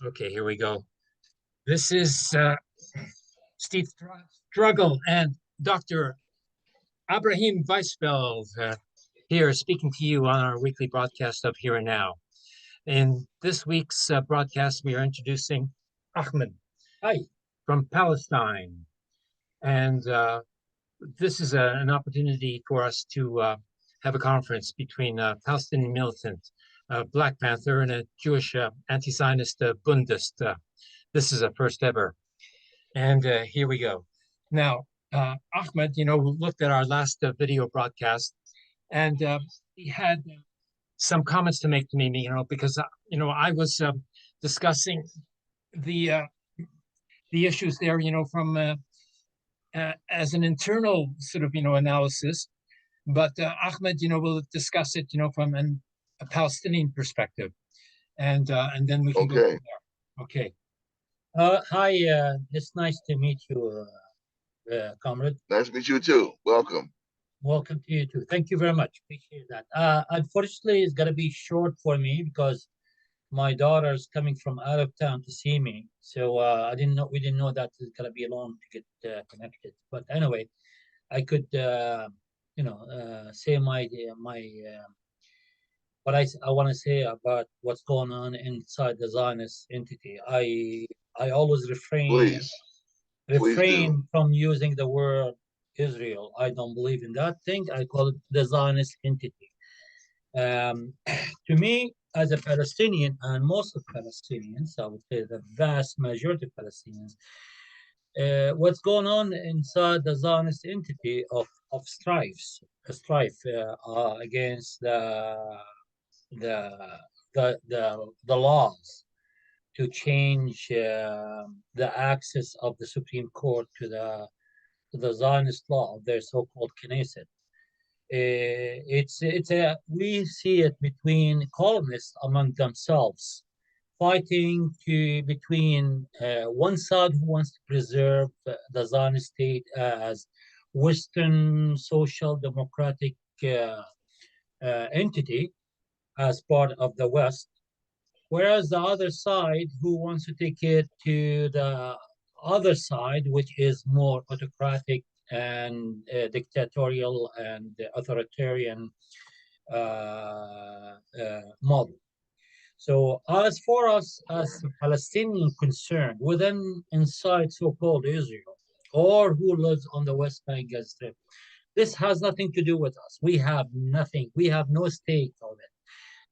Okay, here we go. This is Steve Struggle and Dr. Abraham Weizfeld here speaking to you on our weekly broadcast of Here and Now. In this week's broadcast, we are introducing Ahmed. Hi, from Palestine. And this is an opportunity for us to have a conference between a Palestinian militant, Black Panther, and a Jewish anti-Zionist Bundist. This is a first ever. And here we go. Now, Ahmed, we looked at our last video broadcast, and he had some comments to make to me, because I was discussing the the issues there, from as an internal sort of analysis, but Ahmed, will discuss it, from a Palestinian perspective, and then we can go from there. Okay. Hi, it's nice to meet you, comrade. Nice to meet you too. Welcome. Welcome to you too. Thank you very much. Appreciate that. Unfortunately, it's gonna be short for me because my daughter's coming from out of town to see me. So we didn't know that it's gonna be long to get connected. But anyway, I could, say what I want to say about what's going on inside the Zionist entity. I always Please, please do. refrain from using the word Israel. I don't believe in that thing. I call it the Zionist entity. To me, as a Palestinian, and most of Palestinians, I would say the vast majority of Palestinians, what's going on inside the Zionist entity of strife against the the laws to change the access of the Supreme Court to the Zionist law of their so-called Knesset. It's a we see it between colonists among themselves, fighting to between one side who wants to preserve the Zionist state as Western social democratic entity as part of the West, whereas the other side who wants to take it to the other side, which is more autocratic and dictatorial and authoritarian model. So as far as Palestinian concerned, within inside so-called Israel, or who lives on the West Bank Gaza Strip, this has nothing to do with us. We have nothing. We have no stake of it.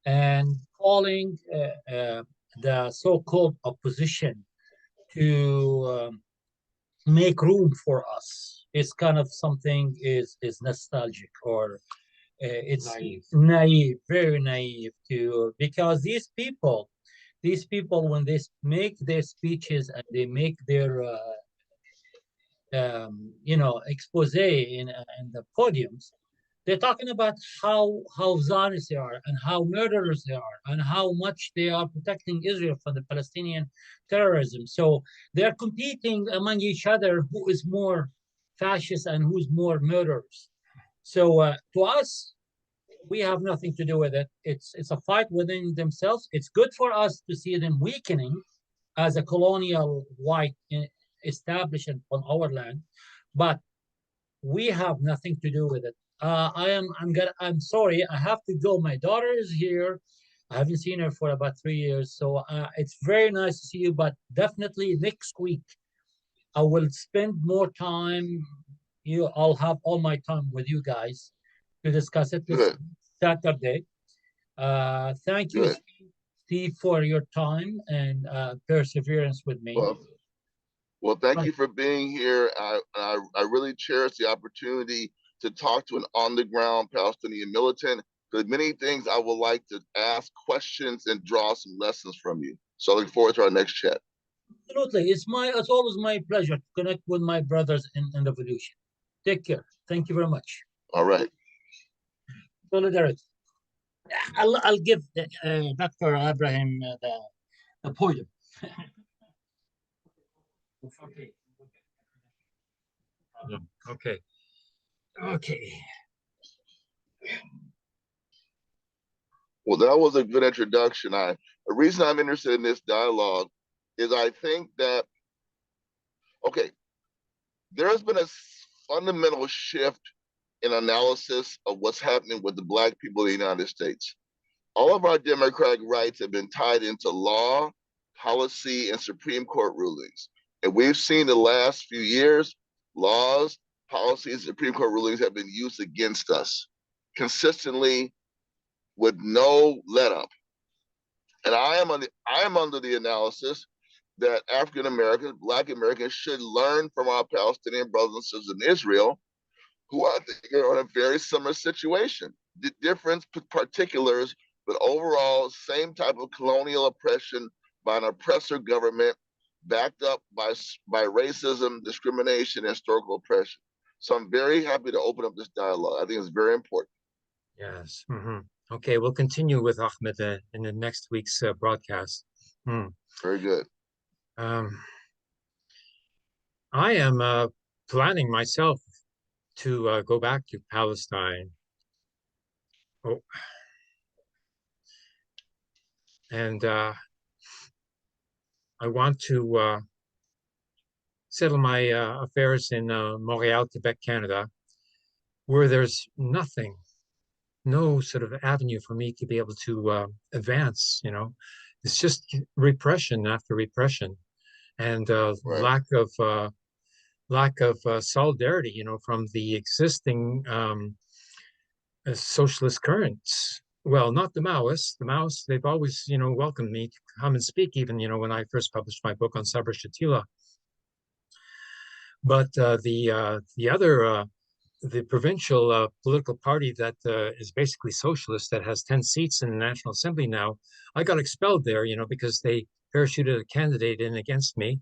And calling the so-called opposition to make room for us is kind of something is nostalgic, or it's naive, very naive to, because these people when they make their speeches and they make their expose in the podiums, they're talking about how Zionists they are and how murderers they are and how much they are protecting Israel from the Palestinian terrorism. So they're competing among each other who is more fascist and who's more murderers. So to us, we have nothing to do with it. It's a fight within themselves. It's good for us to see them weakening as a colonial white establishment on our land, but we have nothing to do with it. I'm sorry, I have to go. My daughter is here. I haven't seen her for about 3 years, so it's very nice to see you. But definitely next week I will spend more time. I'll have all my time with you guys to discuss it this Good. Saturday. Thank you, Good. Steve, for your time and perseverance with me. Well, thank Right. you for being here. I really cherish the opportunity to talk to an on-the-ground Palestinian militant. There's many things I would like to ask questions and draw some lessons from you. So I look forward to our next chat. Absolutely. It's always my pleasure to connect with my brothers in revolution. Take care. Thank you very much. All right. Solidarity. I'll give Dr. Abraham the podium. Okay. Okay. Okay. Well, that was a good introduction. The reason I'm interested in this dialogue is I think that, okay, there has been a fundamental shift in analysis of what's happening with the Black people of the United States. All of our democratic rights have been tied into law, policy, and Supreme Court rulings. And we've seen the last few years, laws, policies, Supreme Court rulings have been used against us consistently with no let up. And I am under the analysis that African Americans, Black Americans should learn from our Palestinian brothers and sisters in Israel, who I think are in a very similar situation. The different particulars, but overall, same type of colonial oppression by an oppressor government, backed up by racism, discrimination, and historical oppression. So I'm very happy to open up this dialogue. I think it's very important. Yes. Okay, we'll continue with Ahmed in the next week's broadcast. Very good. I am planning myself to go back to Palestine. Oh, and I want to settle my affairs in Montreal, Quebec, Canada, where there's nothing, no sort of avenue for me to be able to advance. It's just repression after repression, and Right. lack of solidarity, from the existing socialist currents. Well, not the Maoists. The Maoists, they've always, welcomed me to come and speak, even, when I first published my book on Sabra Shatila. But the other, the provincial political party that is basically socialist, that has 10 seats in the National Assembly now, I got expelled there, because they parachuted a candidate in against me,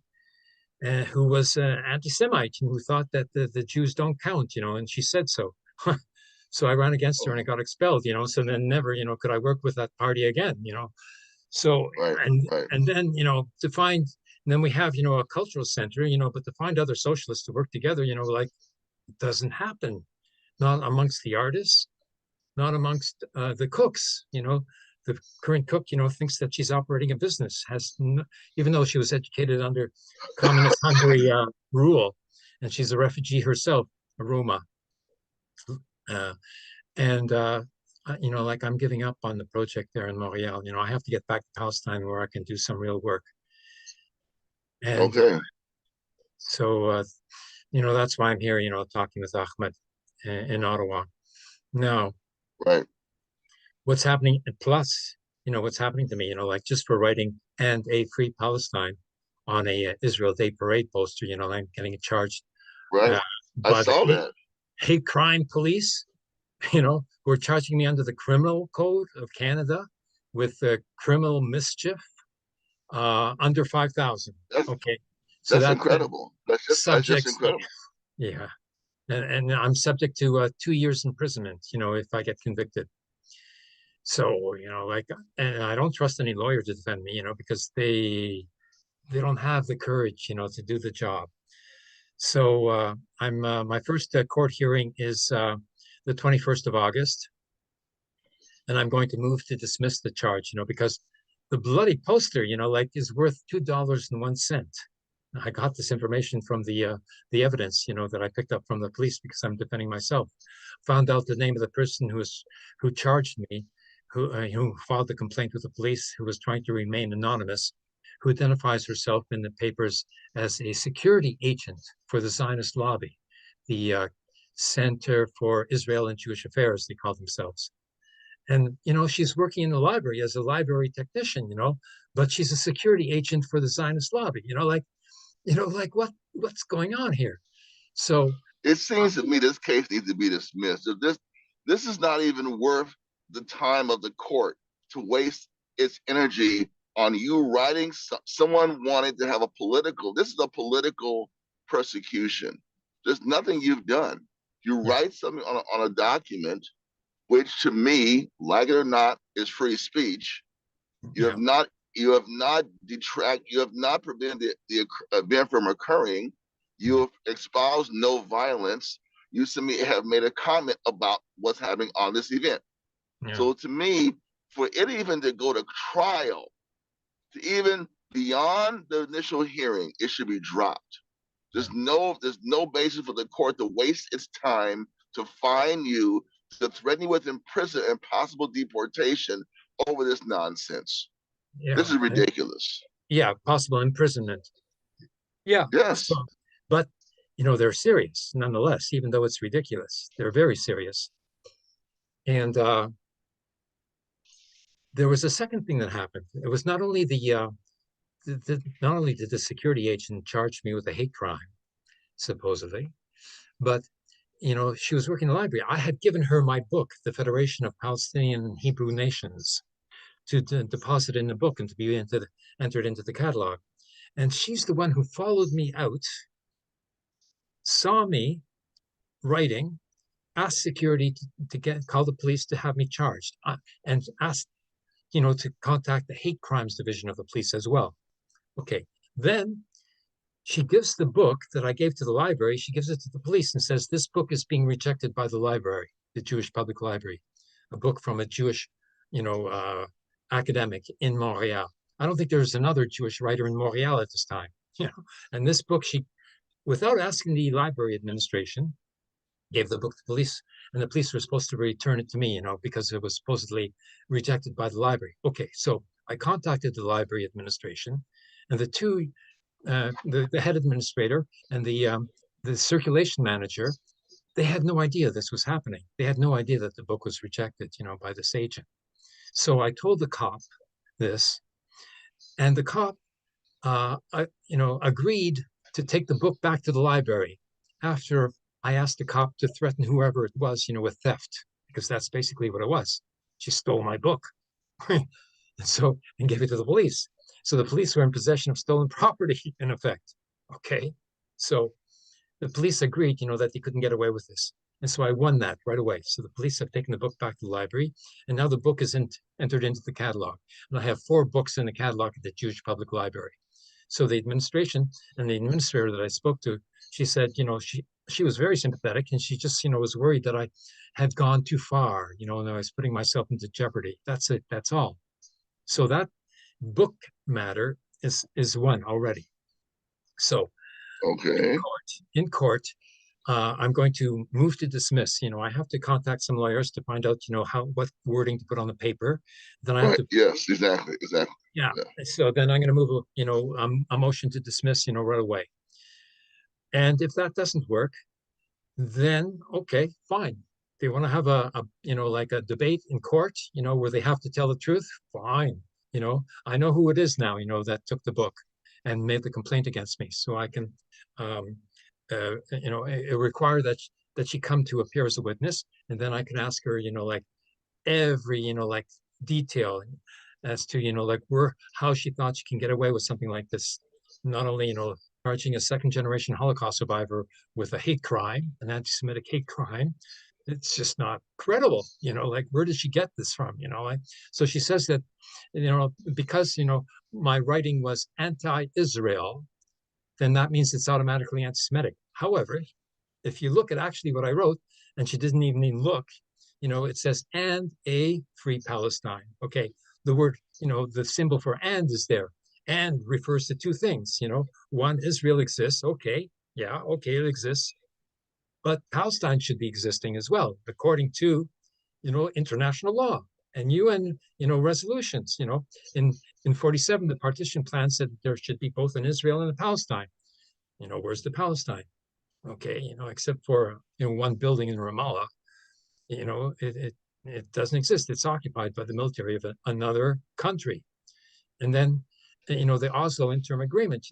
who was anti-Semite, and who thought that the Jews don't count, and she said so. So I ran against her and I got expelled, so then never, could I work with that party again, So, Right. and then, to find, and then we have, a cultural center, but to find other socialists to work together, like, it doesn't happen. Not amongst the artists, not amongst the cooks, the current cook, thinks that she's operating a business, even though she was educated under communist Hungary rule, and she's a refugee herself, a Roma. And like, I'm giving up on the project there in Montreal. I have to get back to Palestine where I can do some real work. And okay. So, that's why I'm here, talking with Ahmed in Ottawa. Now, Right. what's happening, and plus, what's happening to me, like, just for writing "and a free Palestine" on a Israel Day parade poster, I'm getting charged Right. I by the saw that. hate crime police, who are charging me under the criminal code of Canada with criminal mischief under 5,000. Okay, so That's that incredible. That's just subjects, incredible. yeah, and I'm subject to 2 years imprisonment, if I get convicted. So, like, and I don't trust any lawyer to defend me, because they don't have the courage, to do the job. So I'm my first court hearing is the 21st of August, and I'm going to move to dismiss the charge, because the bloody poster, like, is worth $2.01. I got this information from the evidence, that I picked up from the police because I'm defending myself. Found out the name of the person who charged me, who filed the complaint with the police, who was trying to remain anonymous, who identifies herself in the papers as a security agent for the Zionist lobby, the Center for Israel and Jewish Affairs, they call themselves. And, she's working in the library as a library technician, but she's a security agent for the Zionist lobby, like, what's going on here? So it seems to me this case needs to be dismissed. If this is not even worth the time of the court to waste its energy on you writing. Someone wanted to have this is a political persecution. There's nothing you've done. You write something on a document, which to me, like it or not, is free speech. You have not prevented the event from occurring. You have espoused no violence. You to me have made a comment about what's happening on this event. So to me, for it even to go to trial, to even beyond the initial hearing, it should be dropped. There's no basis for the court to waste its time to fine you, to threaten you with imprisonment and possible deportation over this nonsense. Yeah. This is ridiculous. Yeah, possible imprisonment. Yeah. Yes. So, but they're serious nonetheless, even though it's ridiculous. They're very serious. And there was a second thing that happened. It was not only not only did the security agent charge me with a hate crime, supposedly, but she was working in the library. I had given her my book, The Federation of Palestinian Hebrew Nations, to deposit in the book and to be entered into the catalog. And she's the one who followed me out, saw me writing, asked security to call the police to have me charged, and asked to contact the hate crimes division of the police as well. Okay, then she gives the book that I gave to the library, she gives it to the police and says, this book is being rejected by the library, the Jewish Public Library, a book from a Jewish, academic in Montreal. I don't think there's another Jewish writer in Montreal at this time, And this book, she, without asking the library administration, gave the book to police, and the police were supposed to return it to me, because it was supposedly rejected by the library. Okay, so I contacted the library administration, and the two, the head administrator and the circulation manager, they had no idea this was happening. They had no idea that the book was rejected, by this agent. So I told the cop this, and the cop, agreed to take the book back to the library after I asked the cop to threaten whoever it was, with theft, because that's basically what it was. She stole my book, and gave it to the police. So the police were in possession of stolen property, in effect. Okay, so the police agreed, that they couldn't get away with this. And so I won that right away. So the police have taken the book back to the library, and now the book is entered into the catalog. And I have 4 books in the catalog at the Jewish Public Library. So the administration and the administrator that I spoke to, she said, she was very sympathetic, and she just, was worried that I had gone too far, and I was putting myself into jeopardy. That's it. That's all. So that book matter is won already. So okay, in court, I'm going to move to dismiss. I have to contact some lawyers to find out, what wording to put on the paper. Then I have to. Yes, exactly. Yeah. So then I'm going to move, a motion to dismiss, right away. And if that doesn't work, then okay, fine. They want to have like a debate in court, where they have to tell the truth. Fine. I know who it is now, that took the book and made the complaint against me. So I can, it require that she come to appear as a witness, and then I can ask her, like every, like detail as to, like how she thought she can get away with something like this. Not only, charging a second-generation Holocaust survivor with a hate crime, an anti-Semitic hate crime. It's just not credible, like where did she get this from? So she says that, because, my writing was anti-Israel, then that means it's automatically anti-Semitic. However, if you look at actually what I wrote, and she didn't even look, it says, and a free Palestine. Okay, the word, the symbol for and is there. And refers to 2 things, one, Israel exists. Okay, yeah, okay, it exists. But Palestine should be existing as well, according to, international law and UN, resolutions. In 47, the partition plan said that there should be both an Israel and a Palestine. Where's the Palestine? Okay, except for, one building in Ramallah, it doesn't exist. It's occupied by the military of another country. And then, the Oslo interim agreement,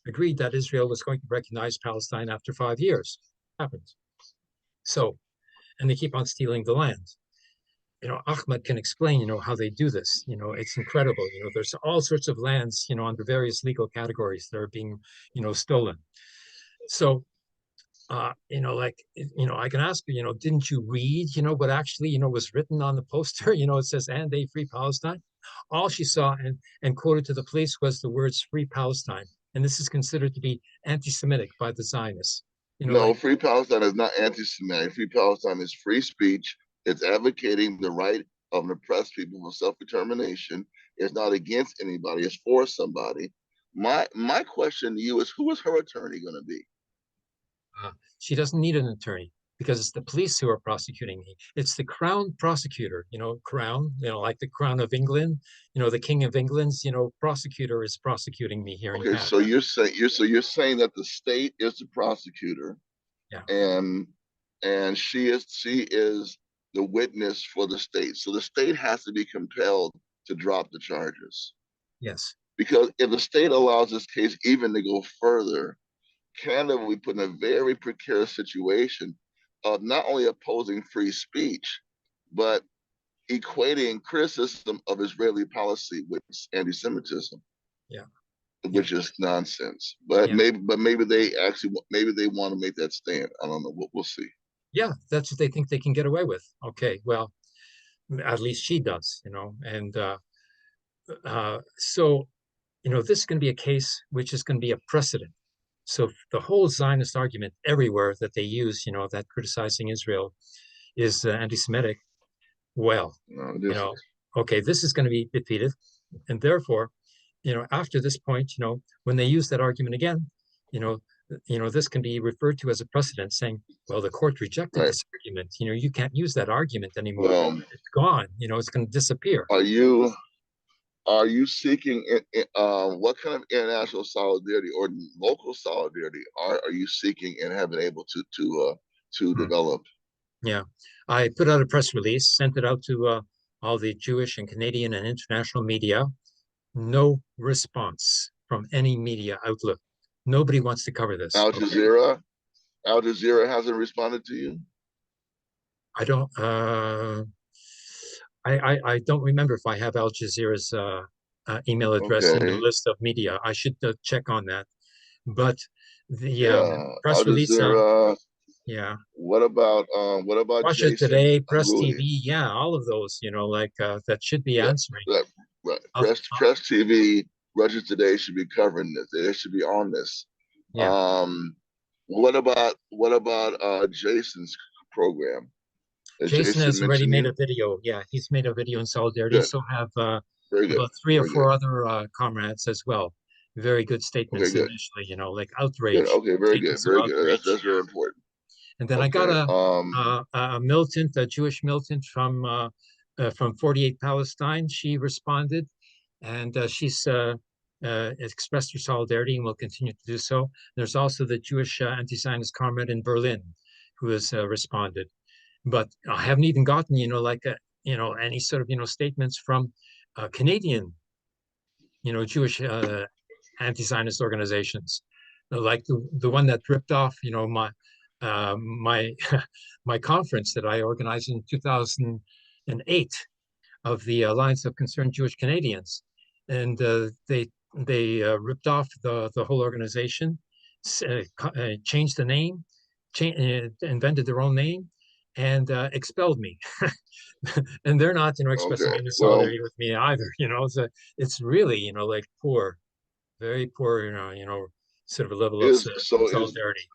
agreed that Israel was going to recognize Palestine after 5 years. Happened. So, and they keep on stealing the land. Ahmad can explain, how they do this. It's incredible. There's all sorts of lands, under various legal categories that are being, stolen. So, I can ask her, didn't you read, what actually, was written on the poster? It says, and a free Palestine. All she saw and quoted to the police was the words free Palestine. And this is considered to be anti-Semitic by the Zionists. No, free Palestine is not anti-Semitic. Free Palestine is free speech. It's advocating the right of an oppressed people for self-determination. It's not against anybody. It's for somebody. My question to you is, who is her attorney going to be? She doesn't need an attorney because it's the police who are prosecuting me. It's the crown prosecutor, crown, like the crown of England, the King of England's, prosecutor is prosecuting me here in Okay, so Canada. you're saying that the state is the prosecutor, Yeah. and she is the witness for the state. So the state has to be compelled to drop the charges, Yes. because if the state allows this case even to go further, Canada will be put in a very precarious situation of not only opposing free speech, but equating criticism of Israeli policy with anti-Semitism, Yeah. Yeah. which is nonsense. But Yeah. maybe they want to make that stand. I don't know. We'll see. Yeah. That's what they think they can get away with. Okay. Well, at least she does, and so, this is going to be a case which is going to be a precedent. So the whole Zionist argument everywhere that they use, that criticizing Israel is anti-Semitic. Well, No, okay, this is going to be defeated, and therefore, after this point, when they use that argument again, you know, this can be referred to as a precedent, saying, well, the court rejected right. this argument. You can't use that argument anymore. Well, It's gone. It's going to disappear. are you seeking what kind of international solidarity or local solidarity are you seeking and have been able to Hmm. develop? Yeah, I put out a press release, sent it out to all the Jewish and Canadian and international media. No response from any media outlet. Nobody wants to cover this. Al Okay, Jazeera, Al Jazeera hasn't responded to you. I don't. I don't remember if I have Al Jazeera's email address in the Okay, list of media. I should check on that. But the yeah, Al press release, Jazeera. yeah, What about Russia Jason Today, Press Haruri? TV, yeah, all of those, like that should be Yeah, answering. right, right. I'll, Press TV, Russia Today should be covering this. They should be on this. yeah, Um, what about Jason's program? Has Jason Jason has already mentioned made a you? video. Yeah, he's made a video in solidarity. Good, So have very good, about three or very good. four other comrades as well. Very good Okay, statements good, initially, like good. outrage, Okay, very good, statements of very good. That's outrage. that's very important. And then I got Okay. a militant, a Jewish militant from 48 Palestine. She responded, and she's expressed her solidarity and will continue to do so. There's also the Jewish anti-Zionist comrade in Berlin who has responded. But I haven't even gotten, any sort of, statements from Canadian, Jewish anti-Zionist organizations, like the one that ripped off, my my conference that I organized in 2008 of the Alliance of Concerned Jewish Canadians, and they ripped off the whole organization, changed the name, invented their own name, and expelled me. And they're not, expressing Okay. any Well, solidarity with me either. So it's really, like poor, very poor, sort of a level of is so is solidarity.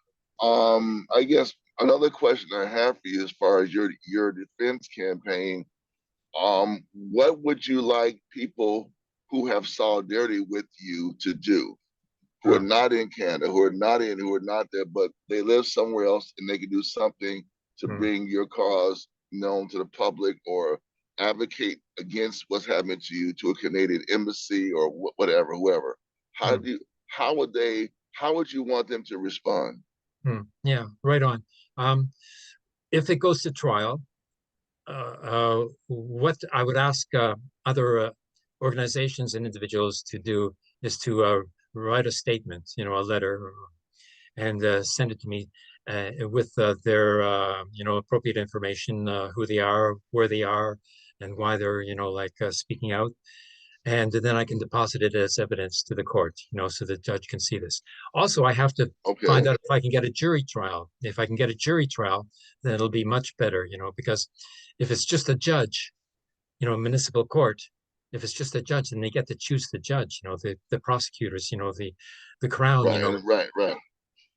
I guess another question I have for you as far as your defense campaign. What would you like people who have solidarity with you to do, who are Uh, not in Canada, who are not there, but they live somewhere else and they can do something to hmm, bring your cause known to the public or advocate against what's happening to you to a Canadian embassy or whatever, whoever. How hmm, do you, how would you want them to respond? yeah, right on. Um, if it goes to trial, what I would ask other organizations and individuals to do is to write a statement, a letter, and send it to me with their, appropriate information, who they are, where they are, and why they're, speaking out. And then I can deposit it as evidence to the court, so the judge can see this. Also, I have to find Okay, out if I can get a jury trial. If I can get a jury trial, then it'll be much better, because if it's just a judge, municipal court, if it's just a judge, then they get to choose the judge, the prosecutors, the crown,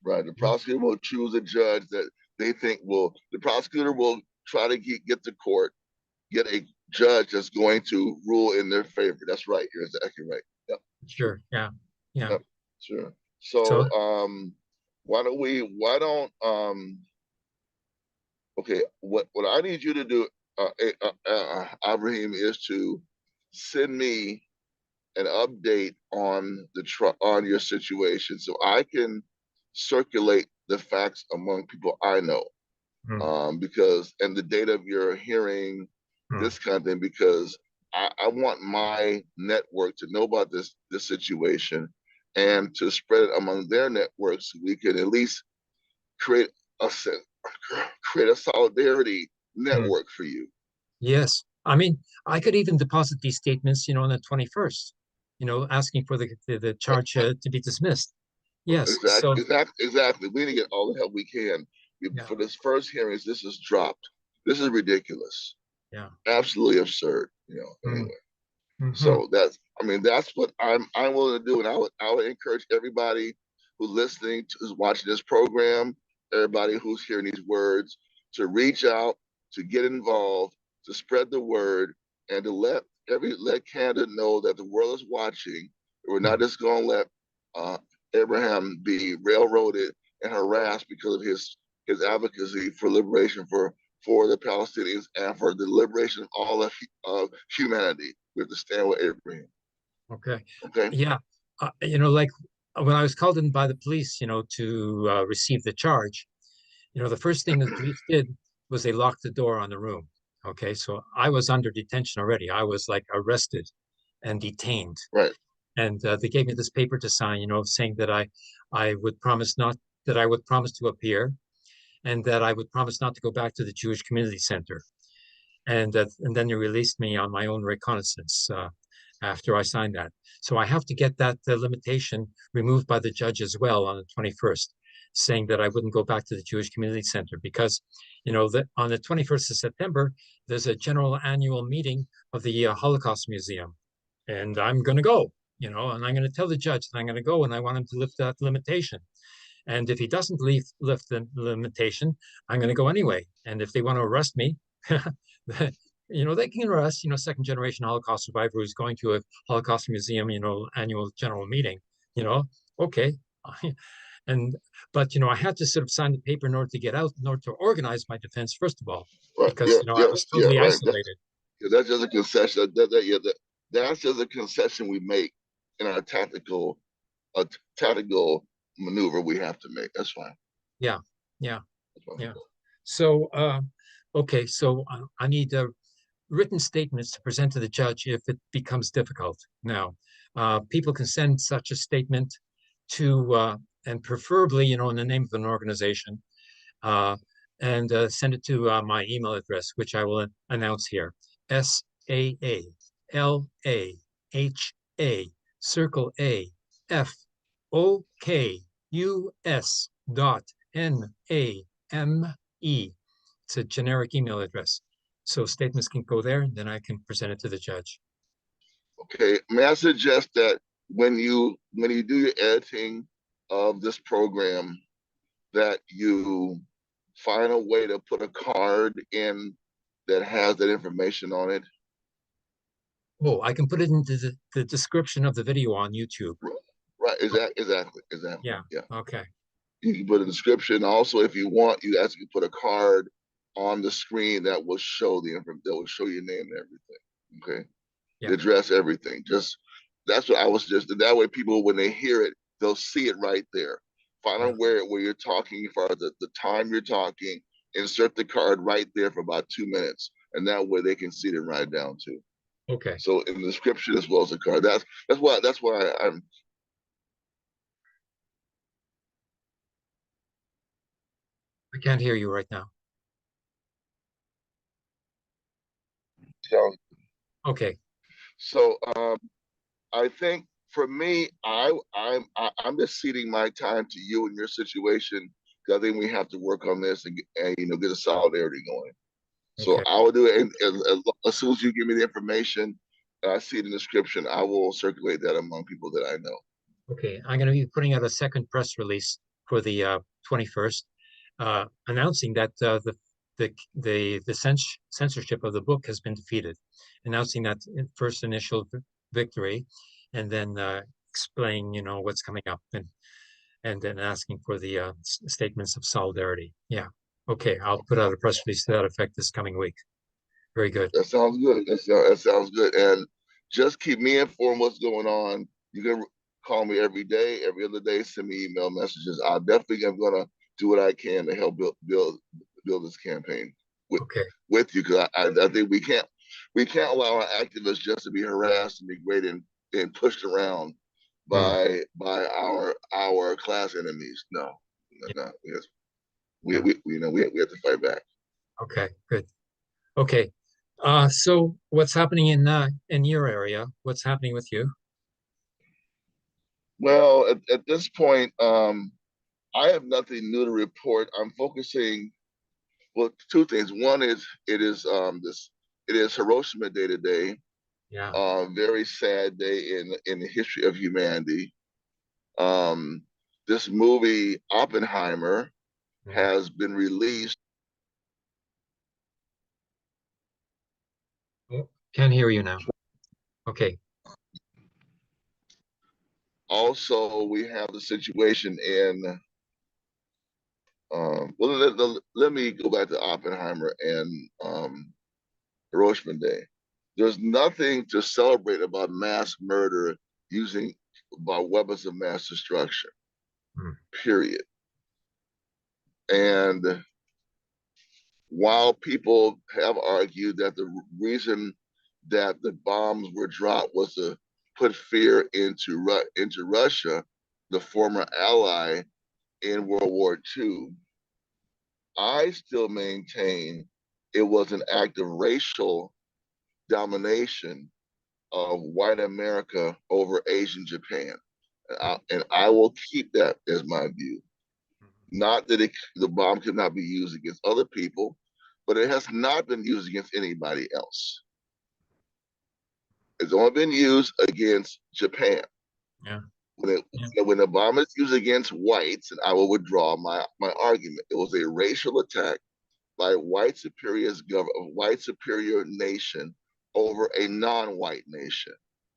right. The prosecutor will choose a judge that they think will. The prosecutor will try to get the court get a judge that's going to rule in their favor. That's right. You're exactly right. Yep. Sure, yeah. Yeah. Yep, sure. So, So, why don't, okay, what I need you to do, Abraham, is to send me an update on on your situation so I can circulate the facts among people I know. mm, Because and the date of your hearing, mm, this kind of thing, because I want my network to know about this situation and to spread it among their networks so we can at least create a create a solidarity mm. network for you. Yes. I mean, I could even deposit these statements, on the 21st, asking for the charge to be dismissed. Yes. So, Exactly. We need to get all the help we can. yeah, For this first hearings, this is dropped. This is ridiculous. yeah. Absolutely absurd. Mm, Anyway. hmm. So that's what I'm willing to do, and I would encourage everybody who's listening, who's watching this program, everybody who's hearing these words, to reach out, to get involved, to spread the word, and to let Canada know that the world is watching. We're not Mm. just going to let uh, Abraham be railroaded and harassed because of his advocacy for liberation for the Palestinians and for the liberation of all of humanity. We have to stand with Abraham. Okay. Okay. Yeah. Like when I was called in by the police, to receive the charge, the first thing the police did was they locked the door on the room. Okay. So I was under detention already. I was like arrested and detained. Right. And they gave me this paper to sign, saying that I would promise not that I would promise to appear and that I would promise not to go back to the Jewish Community Center. And then they released me on my own reconnaissance after I signed that. So I have to get that limitation removed by the judge as well on the 21st, saying that I wouldn't go back to the Jewish Community Center because, that on the 21st of September, there's a general annual meeting of the Holocaust Museum, and I'm going to go. And I'm going to tell the judge that I'm going to go, and I want him to lift that limitation. And if he doesn't lift the limitation, I'm going to go anyway. And if they want to arrest me, they can arrest, second generation Holocaust survivor who's going to a Holocaust museum, annual general meeting, you know, okay. And, but, I had to sort of sign the paper in order to get out, in order to organize my defense, first of all, Right. because, Yeah. I Yeah. was Yeah. totally Right. isolated. That's just a concession. That's just a concession we make in our tactical maneuver we have to make. That's fine. Yeah. Yeah. That's fine. Yeah. So, okay. So I need written statements to present to the judge if it becomes difficult. Now, people can send such a statement to, and preferably, in the name of an organization, uh, and send it to my email address, which I will announce here. SAALAHA circle AFOKUS.NAME. It's a generic email address. So statements can go there, and then I can present it to the judge. Okay. May I suggest that when you do your editing of this program, that you find a way to put a card in that has that information on it. Oh, I can put it into the description of the video on YouTube. Right. Okay. Exactly. Yeah. Yeah. Okay. You can put a description. Also, if you want, you actually put a card on the screen that will show that will show your name and everything. Okay. The Yeah. address, everything. Just that's what I was just that way people when they hear it, they'll see it right there. Find Yeah. out where you're talking for the time you're talking, insert the card right there for about 2 minutes. And that way they can see it right down too. Okay. So in the description as well as the card. That's why I'm I can't hear you right now. telling. Okay. So I think for me, I'm just ceding my time to you and your situation because I think we have to work on this and get a solidarity going. So Okay. I will do it as soon as you give me the information. I see it in the description. I will circulate that among people that I know. Okay. I'm going to be putting out a second press release for the 21st, announcing that the censorship of the book has been defeated, announcing that first initial victory, and then explain, what's coming up and then asking for the statements of solidarity. Yeah. Okay. I'll put out a press release to that effect this coming week. Very good. That sounds good. That sounds good. And just keep me informed what's going on. You can call me every day, every other day, send me email messages. I definitely am going to do what I can to help build this campaign Okay. with you, because I think we can't allow our activists just to be harassed and degraded and pushed around by our class enemies. No. Yes. We have to fight back. Okay, good. Okay. So what's happening in your area? What's happening with you? Well, at this point, I have nothing new to report. I'm focusing, well, two things. One is it is Hiroshima Day today. Yeah. Very sad day in the history of humanity. This movie Oppenheimer Mm. has been released. Oh, can't hear you now. Okay. Also, we have the situation in. Well, let me go back to Oppenheimer and Hiroshima Day. There's nothing to celebrate about mass murder using by weapons of mass destruction. Mm. Period. And while people have argued that the reason that the bombs were dropped was to put fear into Russia, the former ally in World War II, I still maintain it was an act of racial domination of white America over Asian Japan. And I will keep that as my view. Not that the bomb could not be used against other people, but it has not been used against anybody else. It's only been used against Japan. Yeah. When the bomb is used against whites, and I will withdraw my argument, it was a racial attack by white superior nation over a non-white nation.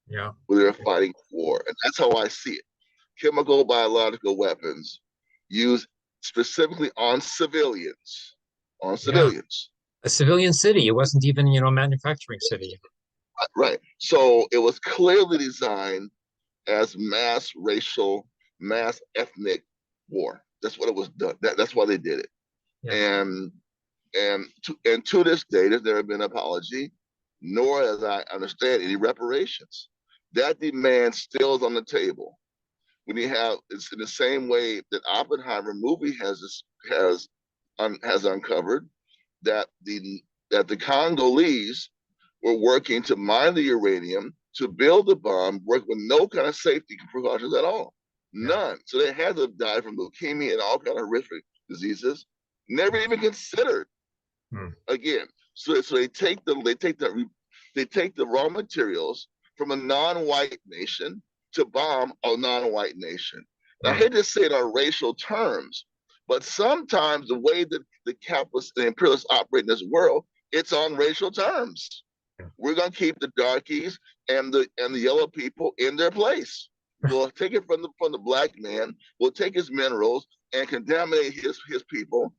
Yeah. Where they're fighting war. And that's how I see it. Chemical, biological weapons used specifically on civilians. On Yeah. civilians. A civilian city. It wasn't even, a manufacturing city. Right. So it was clearly designed as mass racial, mass ethnic war. That's what it was done. That's why they did it. Yeah. And to this day, there's never been an apology, nor, as I understand, any reparations. That demand still is on the table. When you have, it's in the same way that Oppenheimer movie has uncovered that the Congolese were working to mine the uranium to build the bomb, work with no kind of safety precautions at all, Yeah. none. So they had to die from leukemia and all kind of horrific diseases, never even considered. Mm. Again, so they take the raw materials from a non-white nation to bomb a non-white nation. And I hate to say it on racial terms, but sometimes the way that the capitalists and imperialists operate in this world, it's on racial terms. We're gonna keep the darkies and the yellow people in their place. We'll take it from the black man. We'll take his minerals and contaminate his people.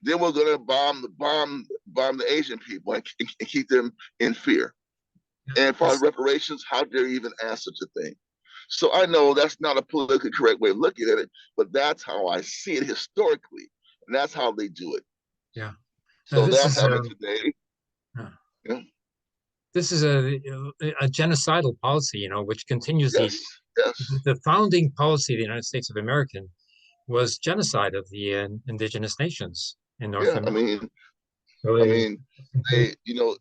Then we're gonna bomb the Asian people and keep them in fear. And for reparations, how dare you even ask such a thing? So I know that's not a politically correct way of looking at it, but that's how I see it historically, and that's how they do it. Yeah. So that's happening today. Yeah. This is a genocidal policy, which continues yes. The founding policy of the United States of America was genocide of the indigenous nations in North America. They,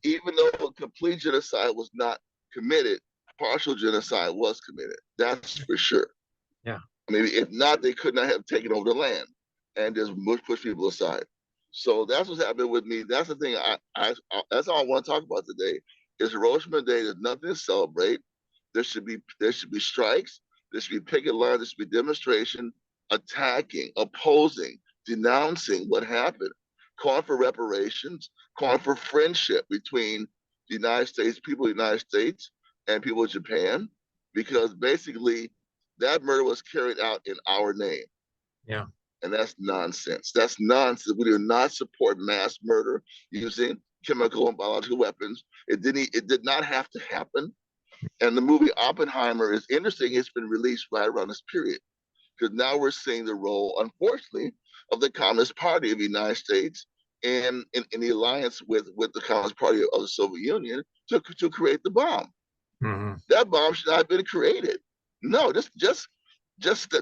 even though complete genocide was not committed, partial genocide was committed. That's for sure. Yeah. If not, they could not have taken over the land and just push people aside. So that's what's happening with me. That's the thing. That's all I want to talk about today. Is Hiroshima Day. There's nothing to celebrate. There should be strikes. There should be picket lines. There should be demonstration, attacking, opposing, denouncing what happened, calling for reparations, calling for friendship between people of the United States and people of Japan, because basically That murder was carried out in our name. Yeah. And that's nonsense. That's nonsense. We do not support mass murder using chemical and biological weapons. It did not have to happen. And the movie Oppenheimer is interesting. It's been released right around this period because now we're seeing the role, unfortunately, of the Communist Party of the United States and in the alliance with the Communist Party of the Soviet Union to create the bomb. Mm-hmm. That bomb should not have been created. No,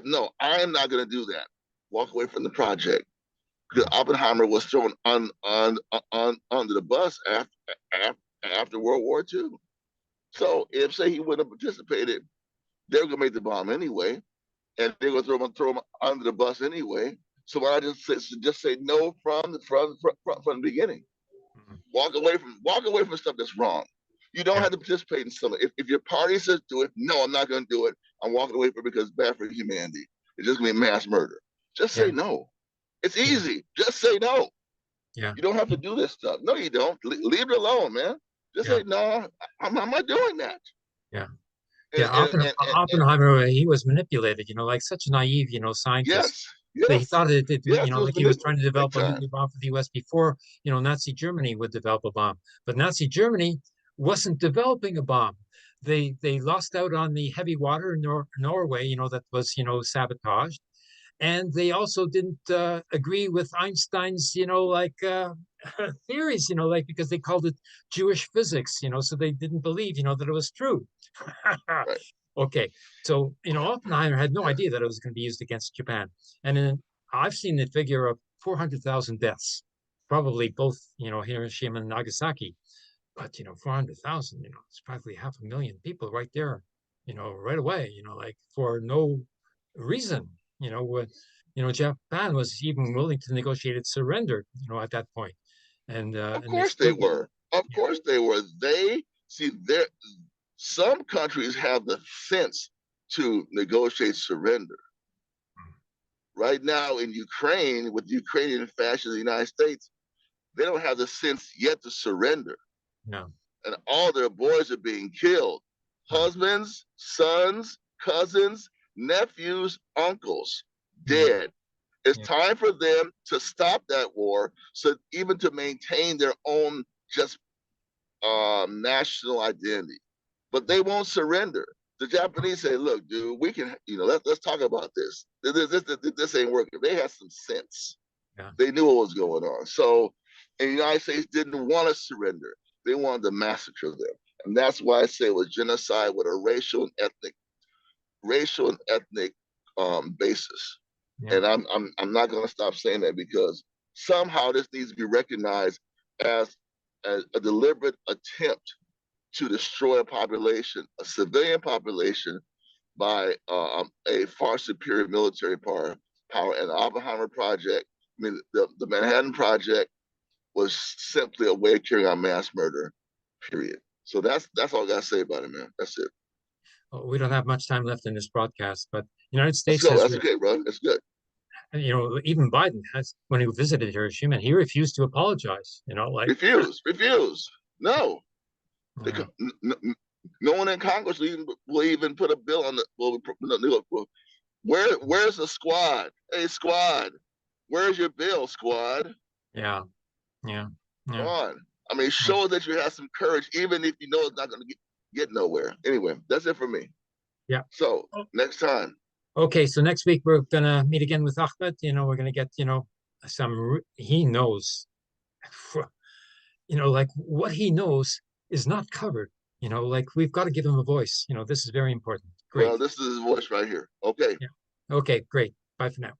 no. I am not going to do that. Walk away from the project. Because Oppenheimer was thrown under the bus after World War II. So if say he wouldn't have participated, they were gonna make the bomb anyway, and they're gonna throw him under the bus anyway. So why not just say no from the beginning? Mm-hmm. Walk away from stuff that's wrong. You don't have to participate in something. If your party says do it, no, I'm not going to do it. I'm walking away from it because it's bad for humanity. It's just going to be mass murder. Just say no. It's easy. Just say no. Yeah. You don't have to do this stuff. No, you don't. Leave it alone, man. Just say no. I'm not doing that. Yeah. And, Yeah, Oppenheimer, he was manipulated, like such a naive, scientist. But he thought like he was trying to develop a nuclear bomb for the US before, Nazi Germany would develop a bomb. But Nazi Germany wasn't developing a bomb. They lost out on the heavy water in Norway, that was, sabotaged. And they also didn't agree with Einstein's, theories, because they called it Jewish physics, so they didn't believe, that it was true. right. Okay, so Oppenheimer had no idea that it was going to be used against Japan, and then I've seen the figure of 400,000 deaths, probably both Hiroshima and Nagasaki, but 400,000, it's practically 500,000 people right there, right away, like for no reason, Japan was even willing to negotiate its surrender, at that point, and of and they course they still were. Of course they were. They see there. Some countries have the sense to negotiate surrender. Right now in Ukraine, with the Ukrainian fascists in the United States, they don't have the sense yet to surrender. No. And all their boys are being killed. Husbands, sons, cousins, nephews, uncles, dead. It's time for them to stop that war, so even to maintain their own just national identity. But they won't surrender. The Japanese say, "Look, dude, we can, let's talk about this. This ain't working." They had some sense. They knew what was going on. So, and the United States didn't want to surrender. They wanted to massacre them, and that's why I say it was genocide with a racial and ethnic basis. And I'm not going to stop saying that because somehow this needs to be recognized as a deliberate attempt to destroy a population, a civilian population, by a far superior military power. And the Oppenheimer project, the Manhattan Project was simply a way of carrying out mass murder, period. So that's all I got to say about it, man. That's it. Well, we don't have much time left in this broadcast, but the United Let's States go. That's okay, bro. That's good. Even Biden has, when he visited Hiroshima, he refused to apologize. Refuse. No. No one in Congress will even put a bill on the. Where's the squad? Hey, squad, where's your bill, squad? Yeah. Come on. I mean, show that you have some courage, even if you know it's not going to get nowhere. Anyway, that's it for me. Yeah. So next time. Okay, so next week we're gonna meet again with Ahmed. We're gonna get he knows, like what he knows is not covered. Like we've got to give him a voice. This is very important. Great. Well, this is his voice right here. Okay. Yeah. Okay, great. Bye for now.